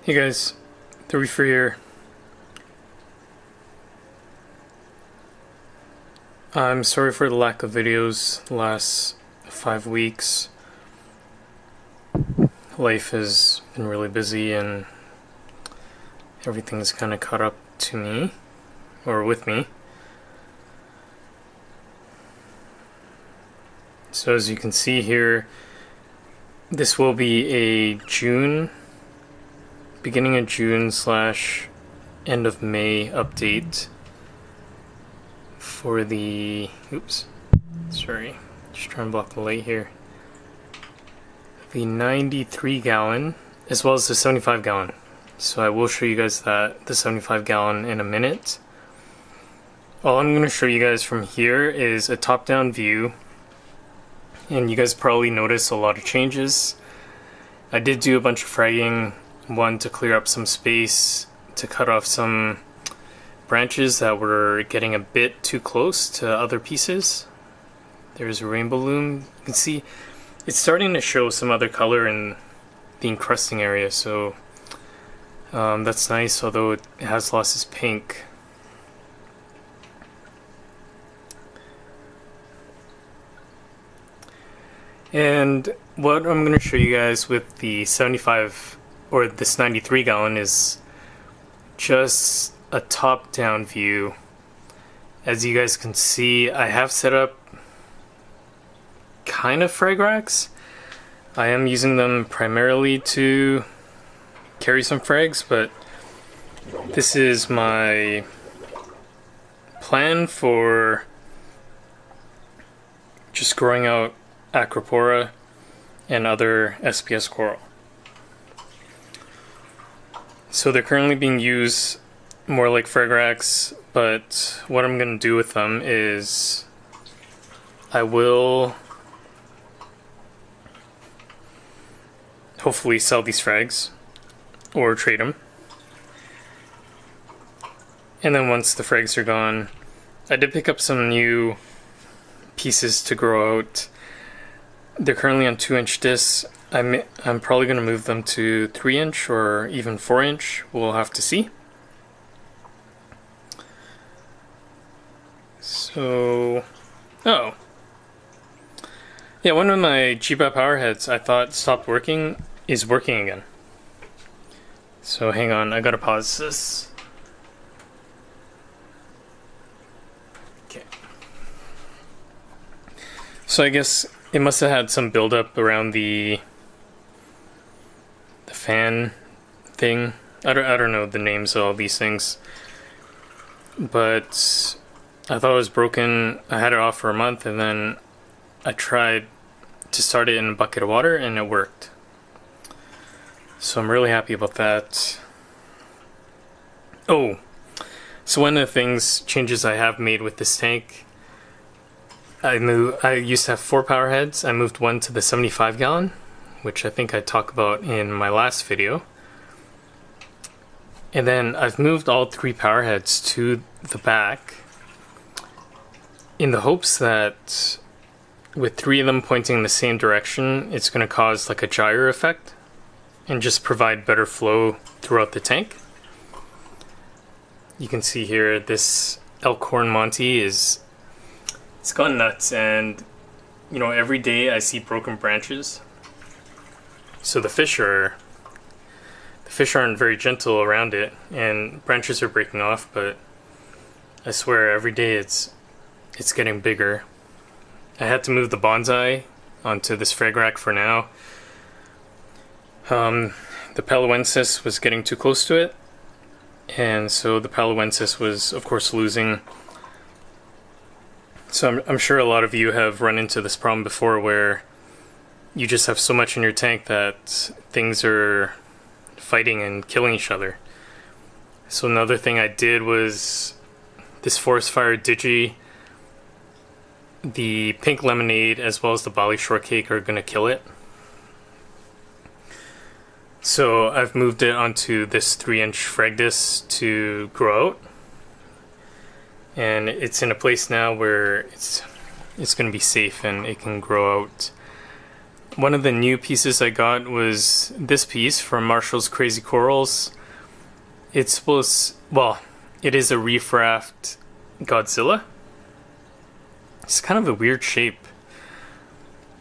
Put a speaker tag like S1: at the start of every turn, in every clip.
S1: Hey guys, the reefer here. I'm sorry for the lack of videos the last 5 weeks. Life has been really busy and everything's kind of caught up to me, or with me. So as you can see here, this will be a beginning of June / end of May update for the, just trying to block the light here. The 93 gallon as well as the 75 gallon. So I will show you guys the 75 gallon in a minute. All I'm going to show you guys from here is a top-down view, and you guys probably notice a lot of changes. I did do a bunch of fragging, one to clear up some space, to cut off some branches that were getting a bit too close to other pieces. There's a rainbow loom. You can see it's starting to show some other color in the encrusting area, so that's nice, although it has lost its pink. And what I'm going to show you guys with the 75 or this 93 gallon is just a top-down view. As you guys can see, I have set up kind of frag racks. I am using them primarily to carry some frags, but this is my plan for just growing out acropora and other SPS coral. So they're currently being used more like frag racks, but what I'm going to do with them is I will hopefully sell these frags or trade them. And then once the frags are gone, I did pick up some new pieces to grow out. They're currently on 2-inch discs. I'm probably going to move them to 3-inch or even 4-inch. We'll have to see. So, yeah, one of my G-BA power heads I thought stopped working is working again. So hang on, I gotta pause this. Okay. So I guess it must have had some buildup around the fan thing. I don't know the names of all these things, but I thought it was broken. I had it off for a month, and then I tried to start it in a bucket of water, and it worked. So I'm really happy about that. Oh, so one of the changes I have made with this tank, I used to have 4 power heads. I moved one to the 75 gallon, which I think I talked about in my last video. And then I've moved all 3 power heads to the back in the hopes that with 3 of them pointing in the same direction, it's going to cause like a gyre effect and just provide better flow throughout the tank. You can see here this Elkhorn Monty it's gone nuts, and you know, every day I see broken branches. So the fish aren't very gentle around it, and branches are breaking off, but I swear every day it's getting bigger. I had to move the bonsai onto this frag rack for now. The Paloensis was getting too close to it, and so the Paloensis was of course losing. So I'm sure a lot of you have run into this problem before, where you just have so much in your tank that things are fighting and killing each other. So another thing I did was this Forest Fire Digi. The pink lemonade as well as the Bali shortcake are going to kill it. So I've moved it onto this 3-inch frag disc to grow out. And it's in a place now where it's going to be safe and it can grow out one of the new pieces I got was this piece from Marshall's Crazy Corals. It's supposed, well, it is a reef raft Godzilla. It's kind of a weird shape.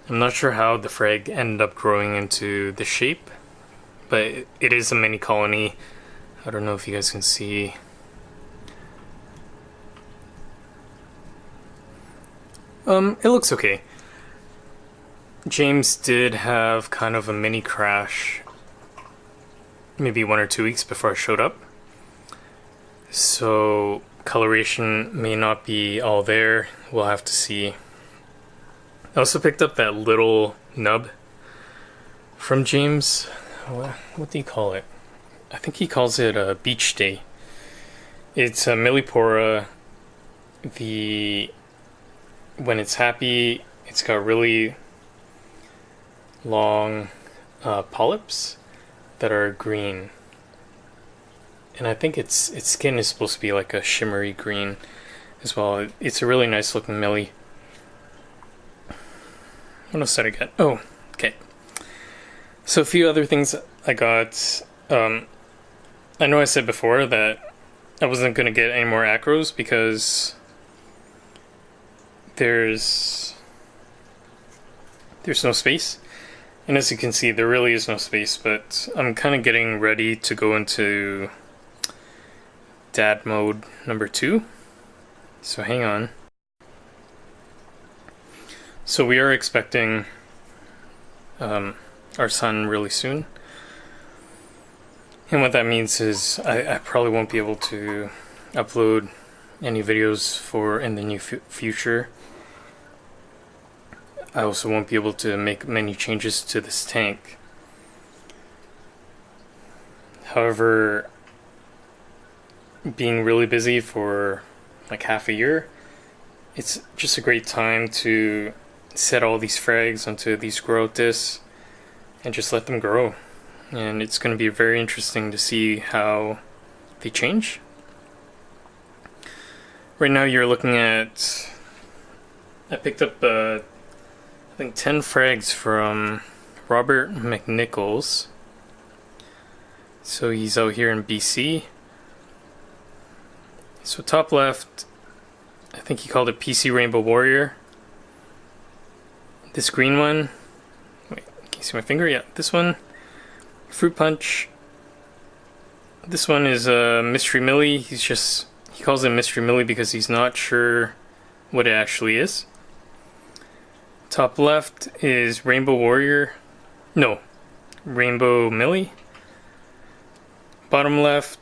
S1: I'm not sure how the frag ended up growing into the shape, but it is a mini colony. I don't know if you guys can see. It looks okay. James did have kind of a mini crash maybe 1 or 2 weeks before I showed up. So coloration may not be all there. We'll have to see. I also picked up that little nub from James. What do you call it? I think he calls it a beach day. It's a millipora. When it's happy, it's got really long polyps that are green, and I think its skin is supposed to be like a shimmery green as well. It's a really nice looking millie. What else did I get? Oh, okay. So a few other things I got. I know I said before that I wasn't going to get any more acros because there's no space. And as you can see, there really is no space, but I'm kind of getting ready to go into dad mode number 2. So hang on. So we are expecting our son really soon. And what that means is I probably won't be able to upload any videos for in the near future. I also won't be able to make many changes to this tank. However, being really busy for like half a year, it's just a great time to set all these frags onto these grow discs and just let them grow. And it's going to be very interesting to see how they change. Right now you're looking at, I picked up I think 10 frags from Robert McNichols. So he's out here in BC. So top left, I think he called it PC Rainbow Warrior. This green one, wait, can you see my finger? Yeah, this one, Fruit Punch. This one is a Mystery Millie. He calls it Mystery Millie because he's not sure what it actually is. Top left is Rainbow Warrior. No, Rainbow Millie. Bottom left,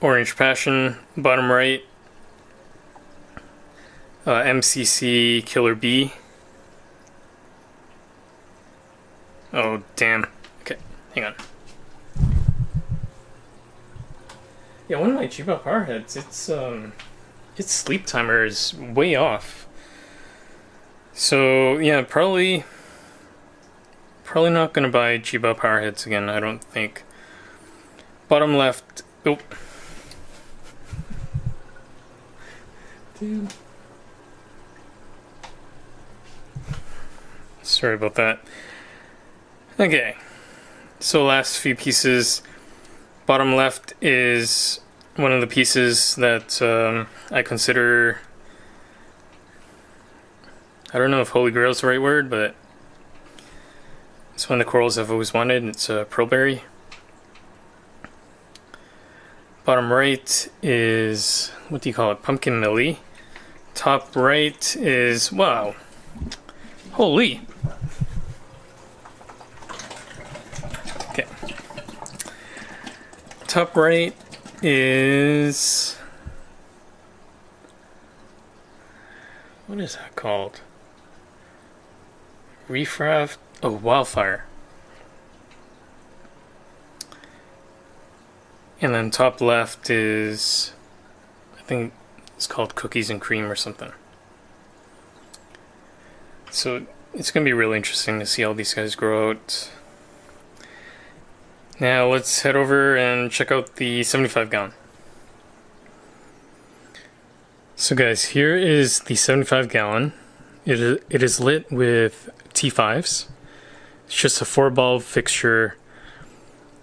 S1: Orange Passion. Bottom right, MCC Killer Bee. Oh, damn. Okay, hang on. Yeah, one of my Chiba power heads, its sleep timer is way off. So yeah, probably not gonna buy Chiba power heads again, I don't think. Bottom left, oh. Damn. Sorry about that. Okay, so last few pieces. Bottom left is one of the pieces that I consider, I don't know if Holy Grail is the right word, but it's one of the corals I've always wanted. It's a pearlberry. Bottom right is, what do you call it? Pumpkin Millie. Top right is, wow, holy. Okay. Top right is, what is that called? Reef raft? Oh, Wildfire. And then top left is, I think it's called Cookies and Cream or something. So it's going to be really interesting to see how these guys grow out. Now let's head over and check out the 75 gallon. So guys, here is the 75 gallon. It is lit with T5s. It's just a 4-bulb fixture,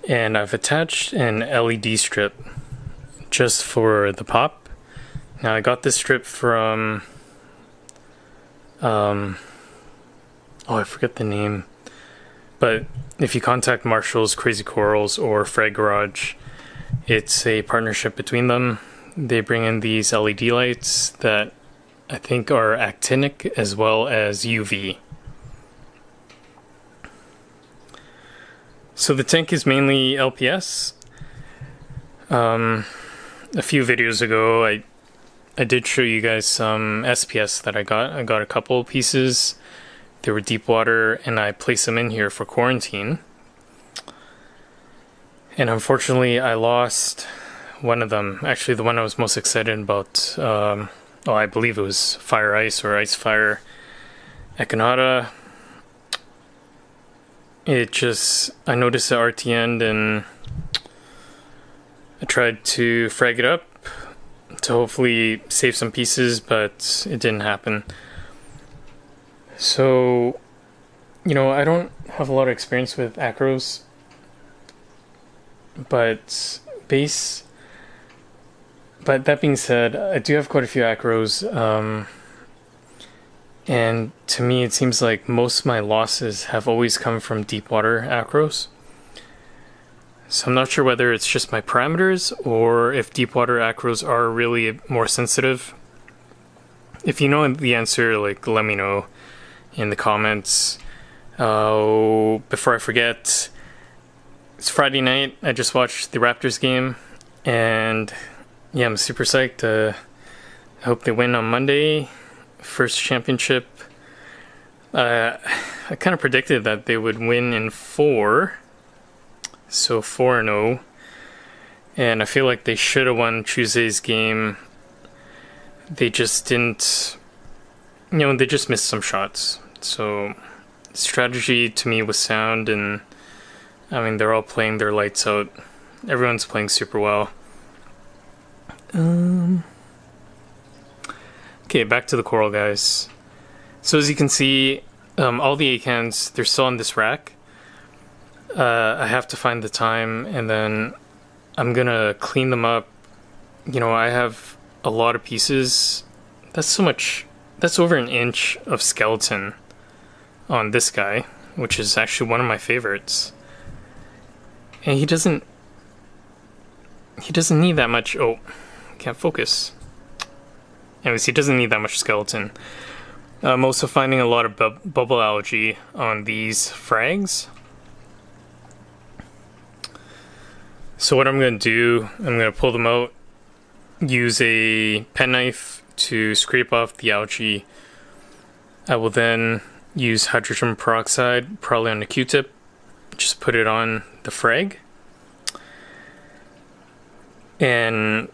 S1: and I've attached an LED strip just for the pop. Now I got this strip from I forget the name, but if you contact Marshall's Crazy Corals or Frag Garage, it's a partnership between them. They bring in these LED lights that I think are actinic as well as UV. So the tank is mainly LPS. A few videos ago I did show you guys some SPS that I got. I got a couple pieces. They were deep water, and I placed them in here for quarantine. And unfortunately, I lost one of them. Actually, the one I was most excited about, I believe it was Fire Ice or Ice Fire Echinata. I noticed the RT end, and I tried to frag it up to hopefully save some pieces, but it didn't happen. So, I don't have a lot of experience with acros, but that being said, I do have quite a few acros, and to me it seems like most of my losses have always come from deep water acros. So I'm not sure whether it's just my parameters or if deep water acros are really more sensitive. If you know the answer, let me know in the comments. Before I forget, it's Friday night. I just watched the Raptors game, and yeah, I'm super psyched. I hope they win on Monday. First championship. I kind of predicted that they would win in 4. So 4-0. And I feel like they should have won Tuesday's game. They just didn't. They just missed some shots. So strategy to me was sound, and they're all playing their lights out. Everyone's playing super well. Okay, back to the coral, guys. So as you can see, all the acans, they're still on this rack. I have to find the time, and then I'm gonna clean them up. I have a lot of pieces. That's over an inch of skeleton on this guy, which is actually one of my favorites. And he doesn't need that much. Oh, can't focus. Anyways, he doesn't need that much skeleton. I'm also finding a lot of bubble algae on these frags. So what I'm going to do, I'm going to pull them out, use a penknife to scrape off the algae. I will then use hydrogen peroxide, probably on a Q-tip, just put it on the frag. And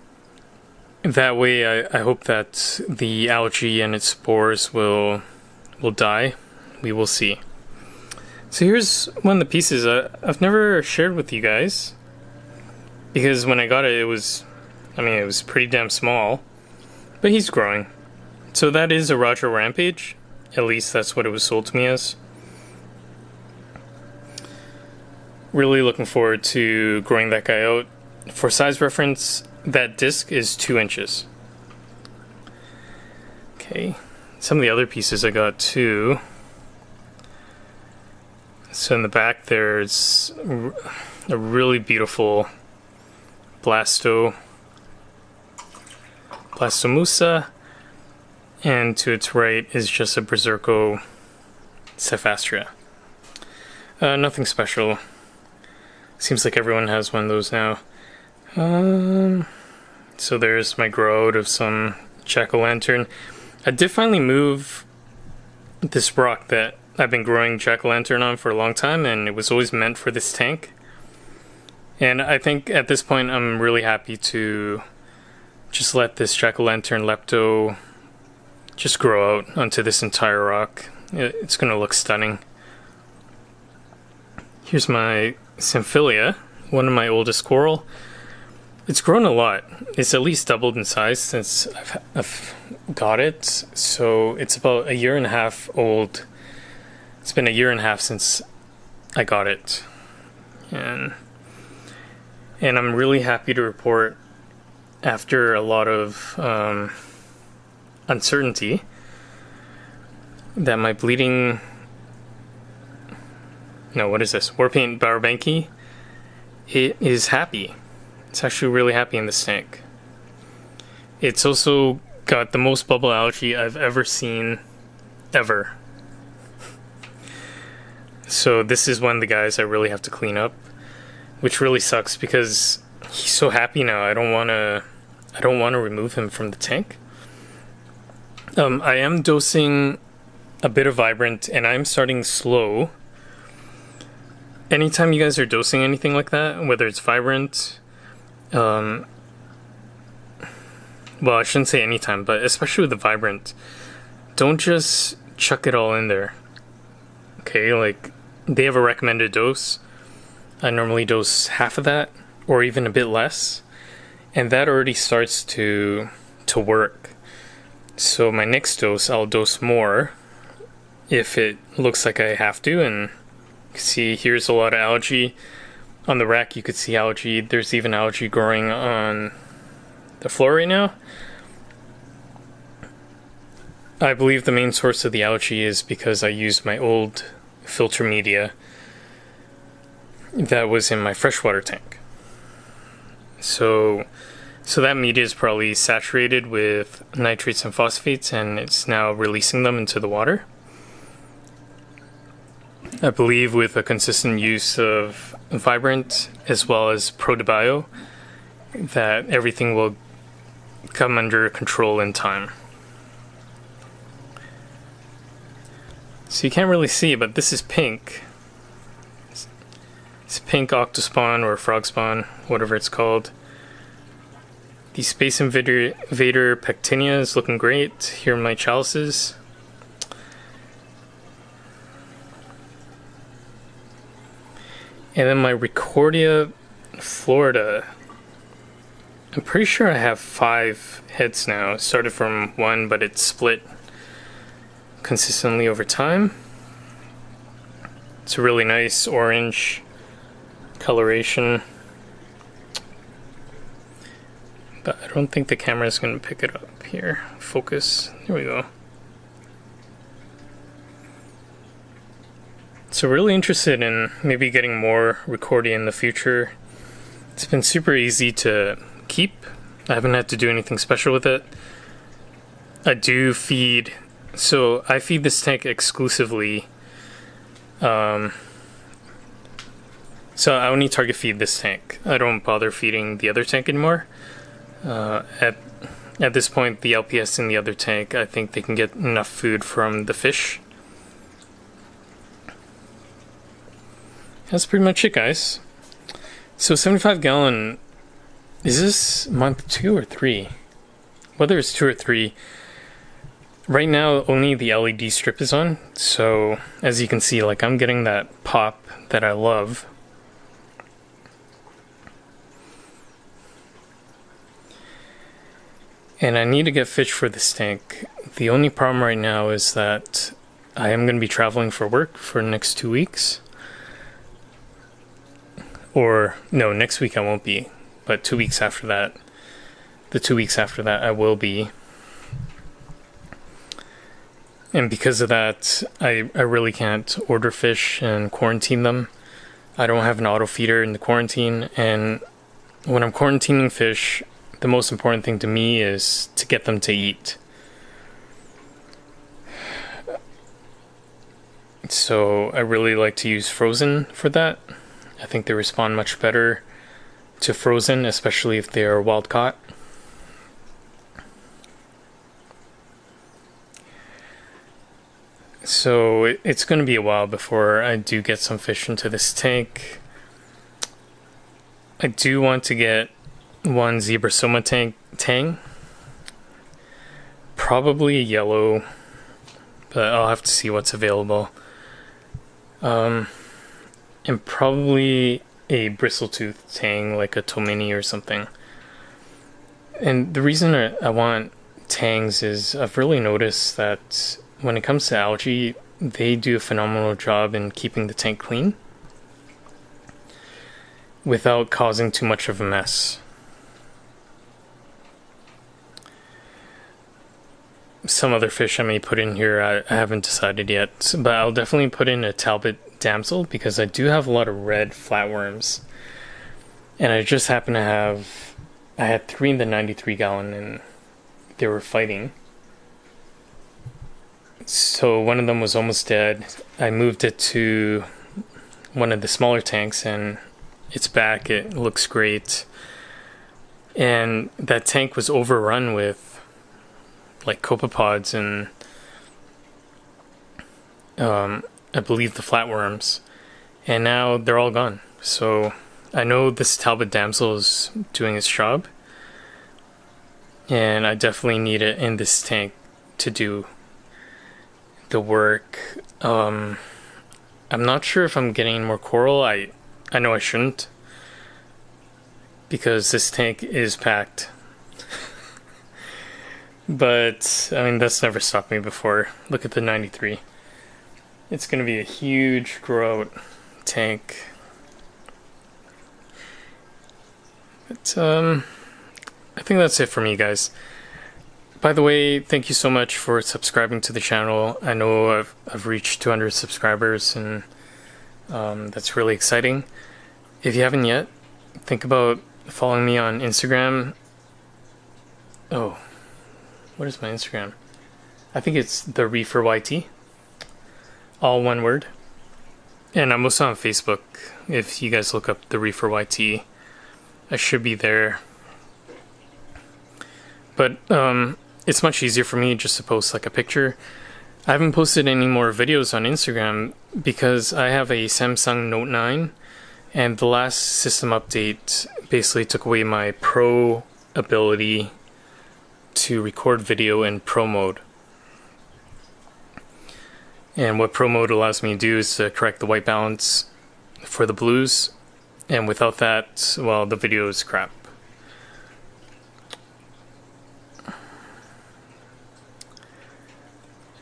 S1: that way I hope that the algae and its spores will die. We will see. So here's one of the pieces I've never shared with you guys, because when I got it, it was pretty damn small, but he's growing. So that is a Roger Rampage. At least that's what it was sold to me as. Really looking forward to growing that guy out. For size reference, that disc is 2 inches. Okay, some of the other pieces I got too. So in the back there's a really beautiful Blastomusa, and to its right is just a Berserko Cephastria. Nothing special. Seems like everyone has one of those now. So there's my grow out of some jack-o'-lantern. I did finally move this rock that I've been growing jack-o'-lantern on for a long time, and it was always meant for this tank. And I think at this point I'm really happy to just let this jack-o'-lantern lepto just grow out onto this entire rock. It's going to look stunning. Here's my Symphilia, one of my oldest coral. It's grown a lot. It's at least doubled in size since I've got it. So it's about 1.5 years old. It's been 1.5 years since I got it. And I'm really happy to report, after a lot of uncertainty, that my bleeding... No, what is this? Warpaint Barbanki. It is happy. It's actually really happy in this tank. It's also got the most bubble algae I've ever seen, ever. So this is one of the guys I really have to clean up, which really sucks because he's so happy now. I don't want to remove him from the tank. I am dosing a bit of Vibrant, and I'm starting slow. Anytime you guys are dosing anything like that, whether it's Vibrant, well, I shouldn't say anytime, but especially with the Vibrant, don't just chuck it all in there. Okay, like, they have a recommended dose. I normally dose half of that, or even a bit less, and that already starts to work. So my next dose, I'll dose more if it looks like I have to. And see, here's a lot of algae on the rack. You could see algae. There's even algae growing on the floor right now. I believe the main source of the algae is because I used my old filter media that was in my freshwater tank. So that media is probably saturated with nitrates and phosphates, and it's now releasing them into the water. I believe with a consistent use of Vibrant as well as ProDeBio, that everything will come under control in time. So you can't really see, but this is pink. It's pink octospawn or frog spawn, whatever it's called. The Space Invader Pectinia is looking great. Here are my chalices. And then my Recordia Florida. I'm pretty sure I have 5 heads now. It started from 1, but it's split consistently over time. It's a really nice orange coloration. But I don't think the camera is going to pick it up here. Focus. There we go. So really interested in maybe getting more Recordia in the future. It's been super easy to keep. I haven't had to do anything special with it. I do feed, so I feed this tank exclusively. So I only target feed this tank. I don't bother feeding the other tank anymore. At this point, the LPS in the other tank, I think they can get enough food from the fish. That's pretty much it, guys. So 75 gallon, is this month 2 or 3? Whether it's 2 or 3, right now only the LED strip is on. So as you can see, like, I'm getting that pop that I love. And I need to get fish for this tank. The only problem right now is that I am going to be traveling for work for the next 2 weeks. Or, no, next week I won't be. But 2 weeks after that, the 2 weeks after that I will be. And because of that, I really can't order fish and quarantine them. I don't have an auto feeder in the quarantine. And when I'm quarantining fish, the most important thing to me is to get them to eat. So I really like to use frozen for that. I think they respond much better to frozen, especially if they are wild caught. So it's going to be a while before I do get some fish into this tank. I do want to get one Zebrasoma tang. Probably a yellow, but I'll have to see what's available. And probably a bristletooth tang, like a Tomini or something. And the reason I want tangs is I've really noticed that when it comes to algae, they do a phenomenal job in keeping the tank clean. without causing too much of a mess. Some other fish I may put in here, I haven't decided yet, but I'll definitely put in a Talbot damsel because I do have a lot of red flatworms, and I just happen to have, I had 3 in the 93 gallon and they were fighting. So one of them was almost dead. I moved it to one of the smaller tanks and it's back. It looks great. And that tank was overrun with like copepods and I believe the flatworms. And now they're all gone. So I know this Talbot damsel is doing its job. And I definitely need it in this tank to do the work. I'm not sure if I'm getting more coral. I know I shouldn't, because this tank is packed. But I mean, that's never stopped me before. Look at the 93. It's gonna be a huge grow out tank. But I think that's it for me, guys. By the way, thank you so much for subscribing to the channel. I know I've reached 200 subscribers, and that's really exciting. If you haven't yet, think about following me on Instagram. Oh, what is my Instagram? I think it's the Reefer YT. All one word. And I'm also on Facebook. If you guys look up the Reefer YT, I should be there. But it's much easier for me just to post like a picture. I haven't posted any more videos on Instagram because I have a Samsung Note 9, and the last system update basically took away my Pro ability to record video in Pro mode. And what Pro mode allows me to do is to correct the white balance for the blues, and without that, well, the video is crap.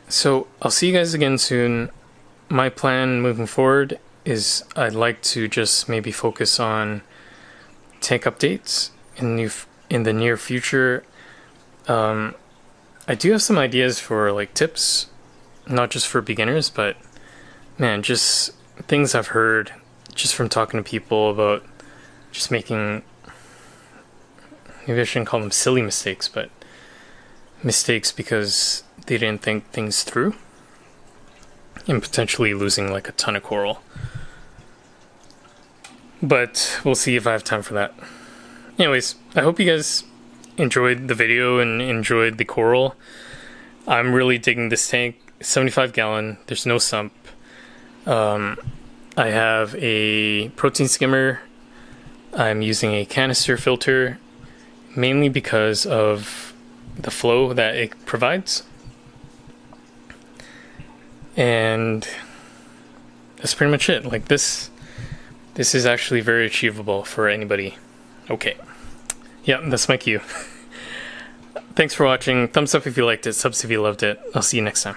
S1: So I'll see you guys again soon. My plan moving forward is I'd like to just maybe focus on tank updates in the near future. I do have some ideas for like tips, not just for beginners, but man, just things I've heard just from talking to people about just making, maybe I shouldn't call them silly mistakes, but mistakes because they didn't think things through, and potentially losing like a ton of coral. But we'll see if I have time for that. Anyways, I hope you guys enjoyed the video and enjoyed the coral. I'm really digging this tank. 75 gallon, there's no sump. I have a protein skimmer. I'm using a canister filter mainly because of the flow that it provides. And that's pretty much it. Like this is actually very achievable for anybody. Okay. Yeah, that's my cue. Thanks for watching. Thumbs up if you liked it, subs if you loved it. I'll see you next time.